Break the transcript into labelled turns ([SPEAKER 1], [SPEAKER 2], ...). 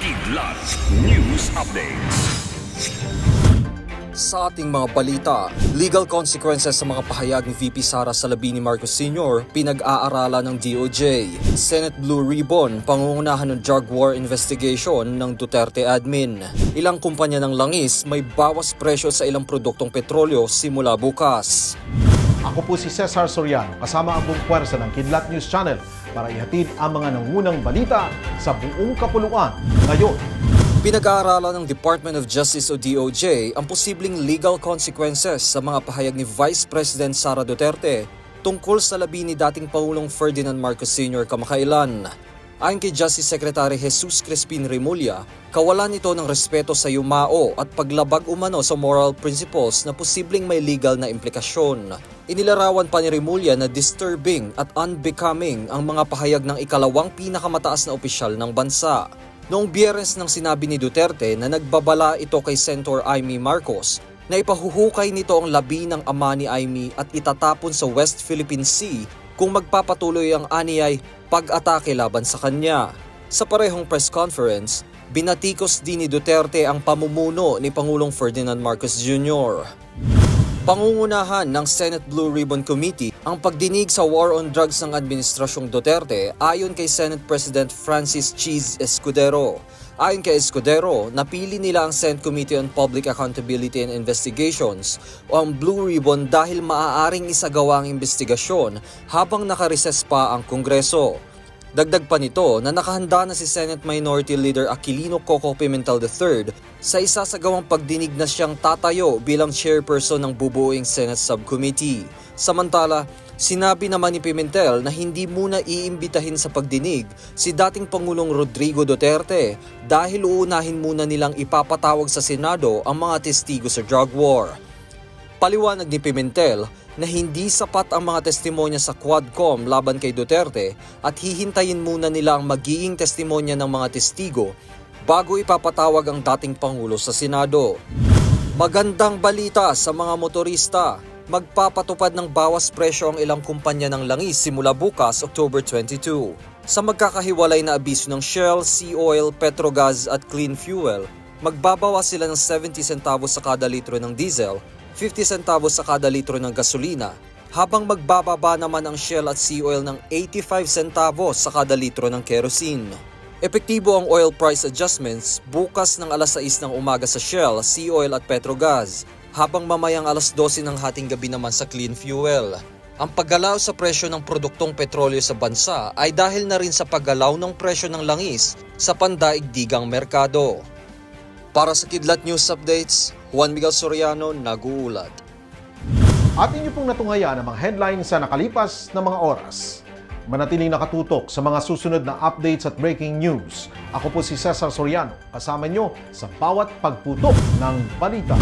[SPEAKER 1] Kidlat News Updates.
[SPEAKER 2] Sa ating mga balita, legal consequences sa mga pahayag ni VP Sara Salabini Marcos Sr. pinag-aaralan ng DOJ. Senate Blue Ribbon, pangungunahan ng drug war investigation ng Duterte admin. Ilang kumpanya ng langis may bawas presyo sa ilang produktong petrolyo simula bukas.
[SPEAKER 3] Ako po si Cesar Soriano, kasama ang buong puwersa ng Kidlat News Channel para ihatid ang mga nangunang balita sa buong kapuluan ngayon.
[SPEAKER 2] Pinag-aaralan ng Department of Justice o DOJ ang posibleng legal consequences sa mga pahayag ni Vice President Sara Duterte tungkol sa labi ni dating Pangulong Ferdinand Marcos Sr. kamakailan. Ayon kay Justice Secretary Jesus Crispin Remulla, kawalan ito ng respeto sa yumao at paglabag umano sa moral principles na posibleng may legal na implikasyon. Inilarawan pa ni Remulla na disturbing at unbecoming ang mga pahayag ng ikalawang pinakamataas na opisyal ng bansa. Noong Biyernes nang sinabi ni Duterte na nagbabala ito kay Senator Amy Marcos na ipahuhukay nito ang labi ng ama ni Amy at itatapon sa West Philippine Sea kung magpapatuloy ang aniyay pag-atake laban sa kanya. Sa parehong press conference, binatikos din ni Duterte ang pamumuno ni Pangulong Ferdinand Marcos Jr. Pangungunahan ng Senate Blue Ribbon Committee ang pagdinig sa war on drugs ng Administrasyong Duterte ayon kay Senate President Francis Cheese Escudero. Ayon kay Escudero, napili nila ang Senate Committee on Public Accountability and Investigations o ang Blue Ribbon dahil maaaring isagawa ang investigasyon habang nakareses pa ang Kongreso. Dagdag pa nito na nakahanda na si Senate Minority Leader Aquilino Coco Pimentel III sa isasagawang pagdinig na siyang tatayo bilang chairperson ng bubuoing Senate Subcommittee. Samantala, sinabi naman ni Pimentel na hindi muna iimbitahin sa pagdinig si dating Pangulong Rodrigo Duterte dahil uunahin muna nilang ipapatawag sa Senado ang mga testigo sa drug war. Paliwanag ni Pimentel na hindi sapat ang mga testimonya sa Quadcom laban kay Duterte at hihintayin muna nila ang magiging testimonya ng mga testigo bago ipapatawag ang dating Pangulo sa Senado. Magandang balita sa mga motorista. Magpapatupad ng bawas presyo ang ilang kumpanya ng langis simula bukas, October 22. Sa magkakahiwalay na abiso ng Shell, Sea Oil, Petrogas at Clean Fuel, magbabawas sila ng 70 centavos sa kada litro ng diesel, 50 centavos sa kada litro ng gasolina, habang magbababa naman ang Shell at Sea Oil ng 85 centavos sa kada litro ng kerosene. Epektibo ang oil price adjustments bukas ng alas 6 ng umaga sa Shell, Sea Oil at Petrogas, habang mamayang alas 12 ng hating gabi naman sa Clean Fuel. Ang paggalaw sa presyo ng produktong petrolyo sa bansa ay dahil na rin sa paggalaw ng presyo ng langis sa pandaigdigang merkado. Para sa Kidlat News Updates, Juan Miguel Soriano, nag-uulat.
[SPEAKER 3] At inyo pong natunghaya ang mga headlines sa nakalipas na mga oras. Manatiling nakatutok sa mga susunod na updates at breaking news. Ako po si Cesar Soriano, kasama nyo sa bawat pagputok ng balita.